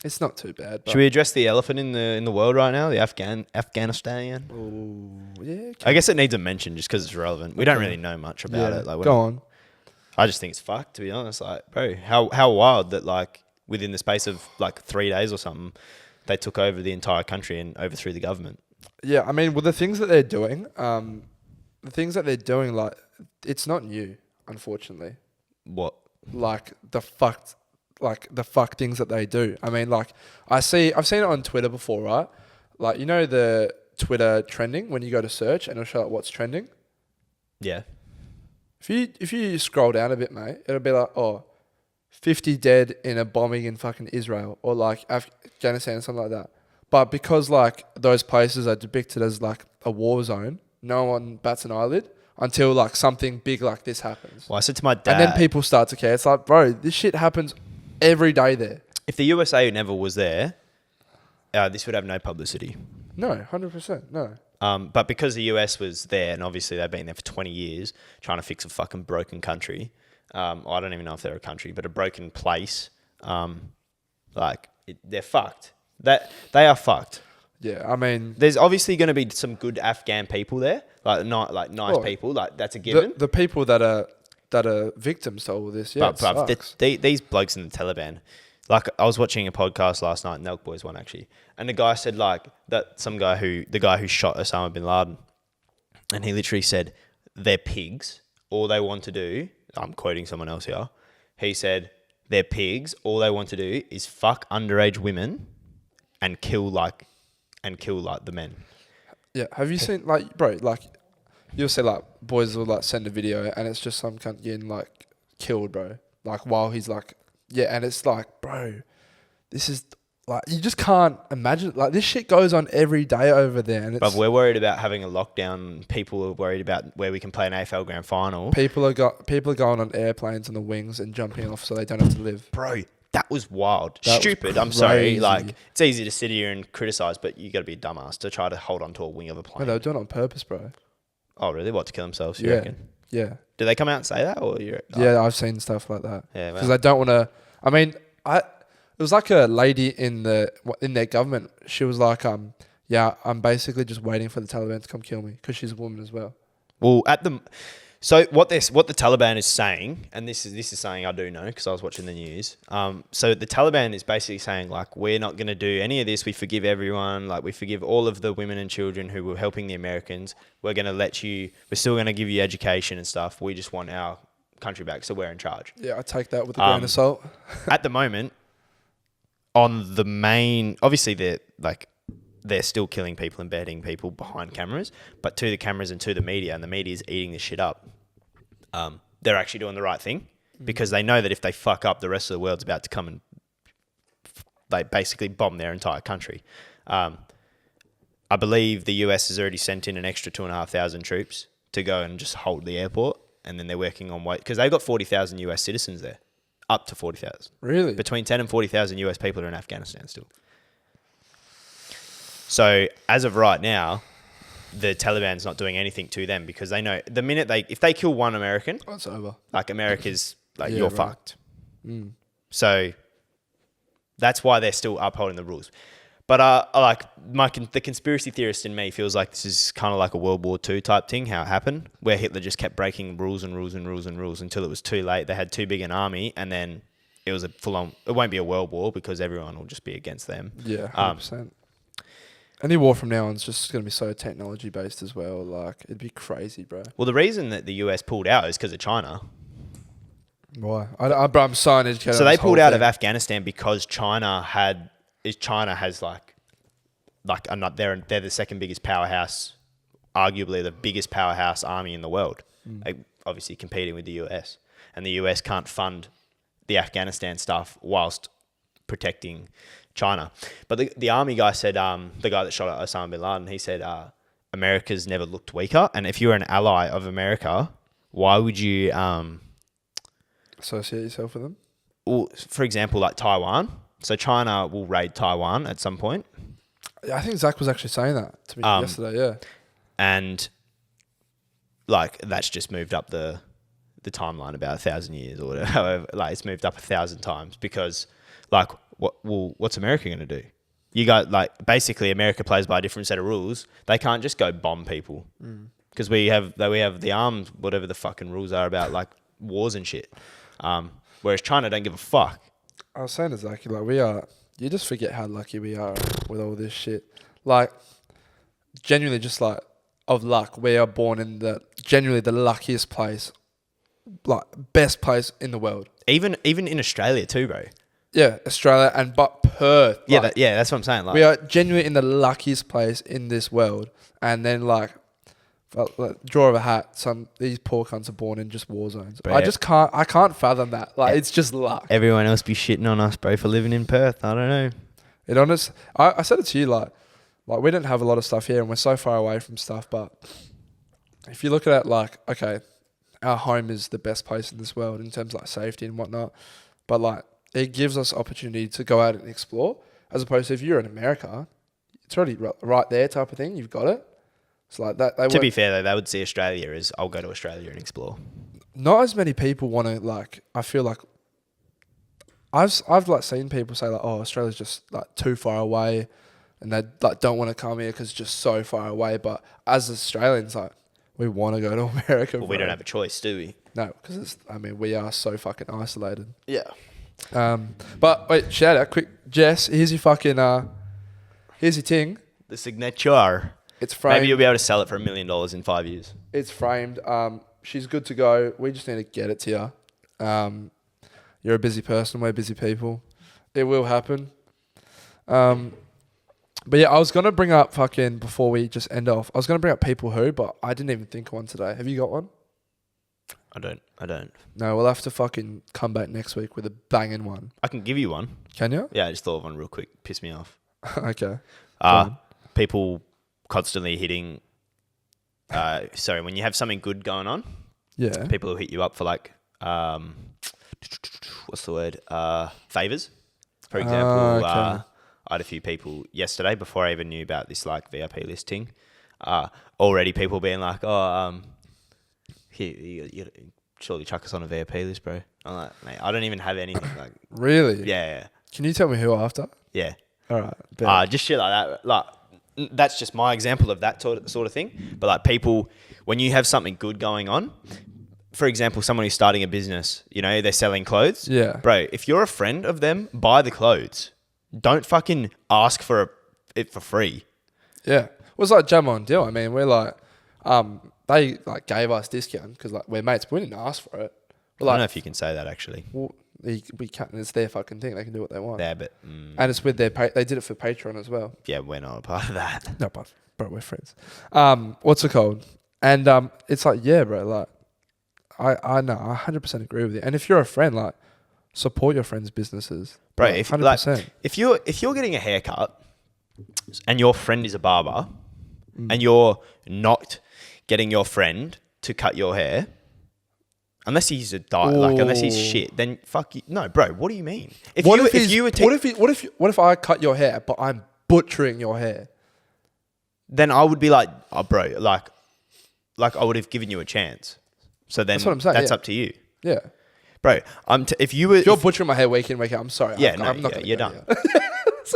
It's not too bad. But Should we address the elephant in the world right now? The Afghanistan. Oh, yeah. I guess it needs a mention just because it's relevant. We don't really know much about it. Like, go on. I just think it's fucked, to be honest. Like, bro, how wild that like within the space of like 3 days or something, they took over the entire country and overthrew the government. Yeah, I mean, well, the things that they're doing, like, it's not new, unfortunately. What? Like the fuck things that they do. I mean, like, I've seen it on Twitter before, right? Like, you know the Twitter trending when you go to search and it'll show like what's trending. Yeah. If you scroll down a bit, mate, it'll be like, 50 dead in a bombing in fucking Israel or like Afghanistan or something like that. But because like those places are depicted as like a war zone, no one bats an eyelid until like something big like this happens. Well, I said to my dad, and then people start to care. It's like, bro, this shit happens every day there. if the USA never was there, this would have no publicity. No, 100%, no. But because the US was there, and obviously they've been there for 20 years trying to fix a fucking broken country. I don't even know if they're a country, but a broken place. They're fucked. They are fucked. Yeah, I mean, There's obviously going to be some good Afghan people there, nice people, like that's a given. the people that are victims to all this, yeah, but these blokes in the Taliban, like I was watching a podcast last night, Nelk Boys one actually, and the guy said like that the guy who shot Osama bin Laden, and he literally said they're pigs. All they want to do, I'm quoting someone else here. He said they're pigs. All they want to do is fuck underage women and kill the men. Yeah, have you seen like, bro, like you'll see like boys will like send a video and it's just some cunt getting like killed, bro. Like while he's like, yeah, and it's like, bro, this is like you just can't imagine. Like this shit goes on every day over there, and it's. But we're worried about having a lockdown. People are worried about where we can play an AFL Grand Final. People are going on airplanes on the wings and jumping off so they don't have to live. Bro, that was wild. That Stupid. was I'm sorry. crazy. Like it's easy to sit here and criticize, but you got to be a dumbass to try to hold on to a wing of a No, plane. they were doing it on purpose, bro. Oh, really? What, to kill themselves? You Yeah. reckon? Yeah. Do they come out and say that, or you? Yeah, I've seen stuff like that. Yeah, Because they don't want to. I mean, it was like a lady in their government. She was like, yeah, I'm basically just waiting for the Taliban to come kill me because she's a woman as well. Well, so what the Taliban is saying, and this is something I do know because I was watching the news. So the Taliban is basically saying like, we're not going to do any of this. We forgive everyone. Like we forgive all of the women and children who were helping the Americans. We're going to we're still going to give you education and stuff. We just want our country back, so we're in charge. Yeah, I take that with a grain of salt. At the moment, on the main, obviously they're still killing people and beheading people behind cameras, but to the cameras and to the media, and the media is eating this shit up. They're actually doing the right thing because they know that if they fuck up, the rest of the world's about to come and they basically bomb their entire country. I believe the US has already sent in an extra 2,500 troops to go and just hold the airport, and then they're working on because they've got 40,000 US citizens there, up to 40,000. Really? Between 10 and 40,000 US people are in Afghanistan still. So as of right now, the Taliban's not doing anything to them because they know the minute if they kill one American, It's over. like America's like, Yeah, you're right. fucked. So that's why they're still upholding the rules. But the conspiracy theorist in me feels like this is kind of like a World War II type thing, how it happened, where Hitler just kept breaking rules and rules and rules and rules until it was too late. They had too big an army, and then it was a full-on. It won't be a world war because everyone will just be against them. Yeah, 100%. Any war from now on is just going to be so technology based as well. Like it'd be crazy, bro. Well, the reason that the US pulled out is because of China. Why? Bro, I'm so uneducated. So on they this whole pulled out of thing. Afghanistan because China has they're the second biggest powerhouse, arguably the biggest powerhouse army in the world. Like, obviously competing with the US, and the US can't fund the Afghanistan stuff whilst protecting China. But the army guy said, the guy that shot at Osama bin Laden, he said, America's never looked weaker, and if you're an ally of America, why would you Associate yourself with them? well, for example, like Taiwan. So China will raid Taiwan at some point. I think Zach was actually saying that to me yesterday. Yeah. And like that's just moved up the timeline about 1,000 years or whatever. However, like it's moved up 1,000 times because like what's America going to do? You got like basically America plays by a different set of rules. They can't just go bomb people because we have the arms, whatever the fucking rules are about like wars and shit. Whereas China don't give a fuck. I was saying to Zach, like you just forget how lucky we are with all this shit. Like genuinely just like of luck, we are born in genuinely the luckiest place, like best place in the world. Even in Australia too, bro. Yeah, Australia but Perth. Yeah, like, that's what I'm saying. Like, we are genuinely in the luckiest place in this world, and then like draw of a hat, these poor cunts are born in just war zones. Bro, I can't fathom that. Like it's just luck. Everyone else be shitting on us, bro, for living in Perth. I don't know. I said it to you like we don't have a lot of stuff here, and we're so far away from stuff. But if you look at it like, okay, our home is the best place in this world in terms of like safety and whatnot, but like it gives us opportunity to go out and explore, as opposed to if you're in America, it's already right there type of thing. You've got it. It's like that. To be fair though, they would see Australia as I'll go to Australia and explore. Not as many people want to like. I feel like I've like seen people say like, oh, Australia's just like too far away, and they like don't want to come here because it's just so far away. But as Australians, like we want to go to America. Well, we don't have a choice, do we? No, because we are so fucking isolated. Yeah. But wait, shout out quick, Jess. Here's your fucking here's your ting. The signature. It's framed. Maybe you'll be able to sell it for $1 million in 5 years. It's framed. She's good to go. We just need to get it to you. You're a busy person. We're busy people. It will happen. But yeah, I was gonna bring up fucking before we just end off. I was gonna bring up people who, but I didn't even think of one today. Have you got one? I don't. No, we'll have to fucking come back next week with a banging one. I can give you one. Can you? Yeah, I just thought of one real quick. Pissed me off. Okay. People constantly hitting. Sorry, when you have something good going on, yeah, people will hit you up for like, what's the word? Favors. For example, okay. I had a few people yesterday before I even knew about this like VIP listing. Already people being like, oh, here, you surely chuck us on a VIP list, bro. I'm like, mate, I don't even have anything. Like, really? Yeah. Can you tell me who after? Yeah. All right. Just shit like that. Like, that's just my example of that sort of thing. But like people, when you have something good going on, for example, someone who's starting a business, they're selling clothes. Yeah. Bro, if you're a friend of them, buy the clothes. Don't fucking ask for it for free. Yeah. It was like Jam on Deal. I mean, we're like, they like gave us discount because like we're mates. But we didn't ask for it. I don't know if you can say that actually. Well, we can't. It's their fucking thing. They can do what they want. Yeah, but and it's with their they did it for Patreon as well. Yeah, we're not a part of that. No, but bro, we're friends. What's it called? And it's like, yeah, bro. Like, I know, I 100% agree with you. And if you're a friend, like, support your friends' businesses, bro. like, If 100%. if you're getting a haircut, and your friend is a barber, and you're not getting your friend to cut your hair. Unless he's unless he's shit, then fuck you. No, bro. What do you mean? What if I cut your hair, but I'm butchering your hair? Then I would be like, oh, bro, like I would have given you a chance. So then that's what I'm saying. That's up to you. Yeah, bro. If you're butchering my hair week in, week out, I'm sorry. Yeah, I'm not you're done.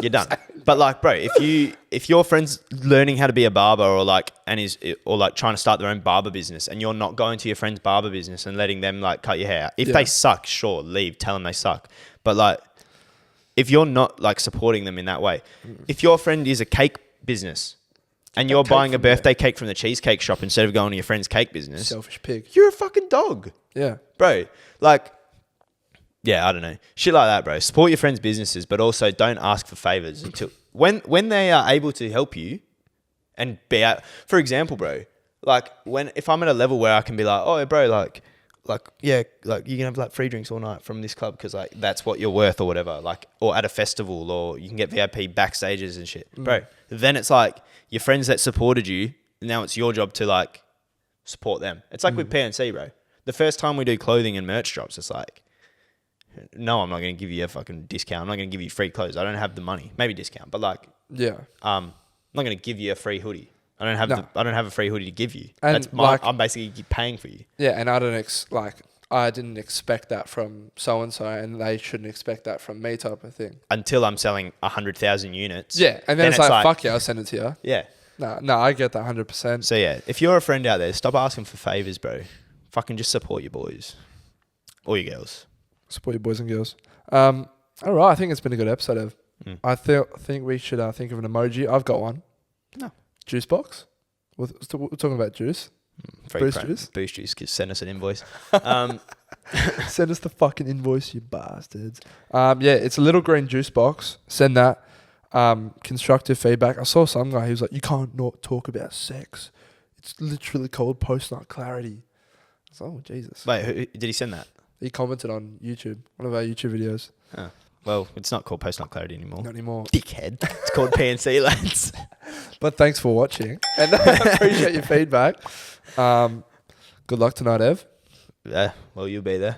You're done. But like, bro, if your friend's learning how to be a barber or trying to start their own barber business, and you're not going to your friend's barber business and letting them like cut your hair, if they suck, sure, leave. Tell them they suck. But like, if you're not like supporting them in that way, if your friend is a cake business and you're buying a birthday cake from the cheesecake shop instead of going to your friend's cake business, selfish pig, you're a fucking dog. Yeah, bro. Like. Yeah, I don't know. Shit like that, bro. Support your friends' businesses, but also don't ask for favors until when they are able to help you and be out. For example, bro, like if I'm at a level where I can be like, oh, bro, like yeah, like you can have like free drinks all night from this club because like that's what you're worth or whatever, like, or at a festival, or you can get VIP backstages and shit, bro. Then it's like your friends that supported you. Now it's your job to like support them. It's like with PNC, bro. The first time we do clothing and merch drops, it's like. No, I'm not going to give you a fucking discount. I'm not going to give you free clothes. I don't have the money. Maybe discount, but like Yeah. I'm not going to give you a free hoodie. I don't have No. I don't have a free hoodie to give you. And That's I'm basically paying for you. Yeah, and I didn't expect that from so and so, and they shouldn't expect that from me, type of thing. Until I'm selling 100,000 units. Yeah, and then it's like, fuck yeah, I'll send it to you. Yeah. No, I get that 100%. So yeah, if you're a friend out there, stop asking for favors, bro. Fucking just support your boys or your girls. Support your boys and girls. All right, I think it's been a good episode, Ev. I think we should think of an emoji. I've got one. No. Juice box. We're talking about juice. Boost juice. Boost juice. Send us an invoice. Send us the fucking invoice, you bastards. Yeah, it's a little green juice box. Send that. Constructive feedback. I saw some guy who was like, you can't not talk about sex. It's literally called post-nut clarity. I was like, oh, Jesus. Wait, who, did he send that? He commented on YouTube, one of our YouTube videos. Oh. Well, it's not called post-nut clarity anymore. Not anymore. Dickhead. It's called PNC, lads. But thanks for watching. And I appreciate your feedback. Good luck tonight, Ev. Yeah, well, you'll be there.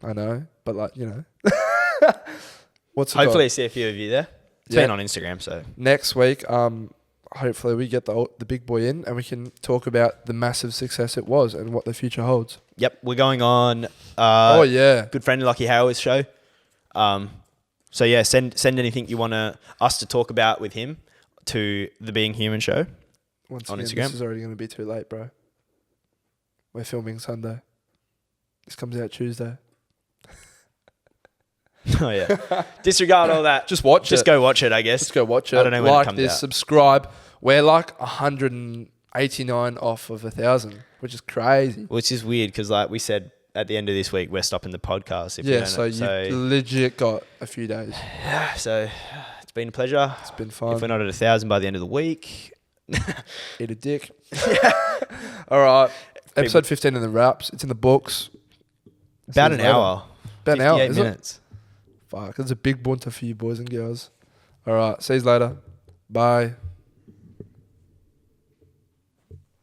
I know, but hopefully I see a few of you there. It's been on Instagram, so. Next week, hopefully we get the big boy in and we can talk about the massive success it was and what the future holds. Yep, we're going on good friend Lucky Howard's show. So yeah, send anything you want us to talk about with him to the Being Human show on Instagram. This is already going to be too late, bro. We're filming Sunday. This comes out Tuesday. Oh yeah. Disregard all that. Just watch it. Just go watch it, I guess. Just go watch it. I don't know when it comes out. Subscribe. We're like 189 off of 1,000, which is crazy. Which is weird because like we said at the end of this week, we're stopping the podcast. If you legit got a few days. Yeah, so it's been a pleasure. It's been fun. If we're not at 1,000 by the end of the week. Eat a dick. All right. Episode 15 in the wraps. It's in the books. About an hour. About an hour, 58 minutes. Fuck, it's a big bunter for you boys and girls. All right. See you later. Bye.